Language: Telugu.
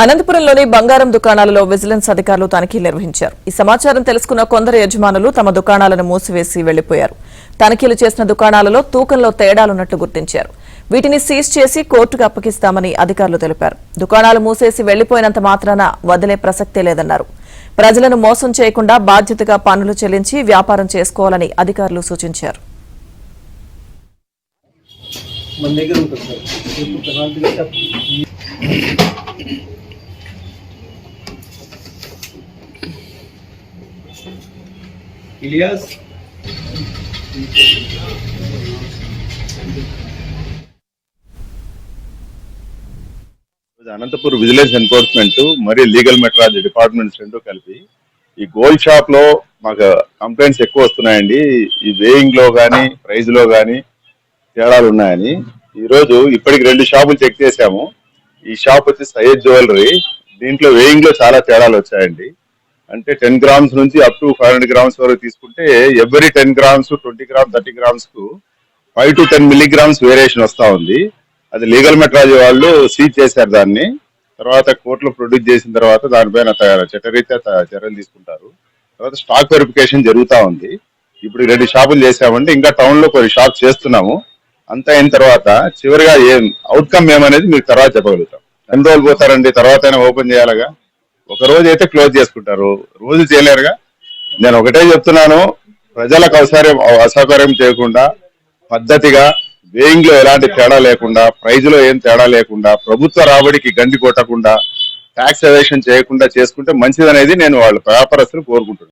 అనంతపురంలోని బంగారం దుకాణాలలో విజిలెన్స్ అధికారులు తనిఖీలు నిర్వహించారు. ఈ సమాచారం తెలుసుకున్న కొందరు యజమానులు తమ దుకాణాలను మూసివేసి వెళ్లిపోయారు. తనిఖీలు చేసిన దుకాణాలలో తూకంలో తేడాలున్నట్లు గుర్తించారు. వీటిని సీజ్ చేసి కోర్టుకు అప్పగిస్తామని అధికారులు తెలిపారు. దుకాణాలు మూసేసి వెళ్లిపోయినంత మాత్రాన వదిలే ప్రసక్తే లేదన్నారు. ప్రజలను మోసం చేయకుండా బాధ్యతగా పన్నులు చెల్లించి వ్యాపారం చేసుకోవాలని అధికారులు సూచించారు. ఇలియాస్ అనంతపూర్ విజిలెన్స్ ఎన్ఫోర్స్మెంట్ మరియు లీగల్ మెట్రాలజీ డిపార్ట్మెంట్స్ రెండు కలిపి ఈ గోల్డ్ షాప్ లో మాకు కంప్లైంట్స్ ఎక్కువ వస్తున్నాయండి. ఈ వేయింగ్ లో గానీ ప్రైజ్ లో గానీ తేడాలు ఉన్నాయని ఈ రోజు ఇప్పటికి 2 షాపులు చెక్ చేశాము. ఈ షాప్ వచ్చి సయ్యద్ జ్యువెలరీ. దీంట్లో వేయింగ్ లో చాలా తేడాలు వచ్చాయండి. అంటే 10 గ్రామ్స్ నుంచి అప్ టు 500 గ్రామ్స్ వరకు తీసుకుంటే ఎవ్రీ 10 గ్రామ్స్ 20 గ్రామ్స్ 30 గ్రామ్స్ కు 5 to 10 మిల్లీగ్రామ్స్ వేరియేషన్ వస్తా ఉంది. అది లీగల్ మెట్రాలజీ వాళ్ళు సీజ్ చేశారు. దాన్ని తర్వాత కోర్టులో ప్రొడ్యూస్ చేసిన తర్వాత దానిపైన చట్టరీత్యా చర్యలు తీసుకుంటారు. తర్వాత స్టాక్ వెరిఫికేషన్ జరుగుతూ ఉంది. ఇప్పుడు 2 షాపులు చేసామంటే ఇంకా టౌన్ లో కొన్ని షాప్ చేస్తున్నాము. అంతా అయిన తర్వాత చివరిగా ఏం అవుట్కమ్ ఏమనేది మీకు తర్వాత చెప్పగలుగుతాం. ఎన్ని రోజులు పోతారండి, తర్వాత అయినా ఓపెన్ చేయాలగా. ఒక రోజు అయితే క్లోజ్ చేసుకుంటారు, రోజు చేయలేరుగా. నేను ఒకటే చెప్తున్నాను, ప్రజలకు అసౌకర్యం చేయకుండా పద్ధతిగా వేయింగ్ లో ఎలాంటి తేడా లేకుండా, ప్రైజ్ లో ఏం తేడా లేకుండా, ప్రభుత్వ రాబడికి గండి కొట్టకుండా, ట్యాక్స్ ఎవేషన్ చేయకుండా చేసుకుంటే మంచిదనేది నేను వాళ్ళ వ్యాపారస్తులు కోరుకుంటున్నాను.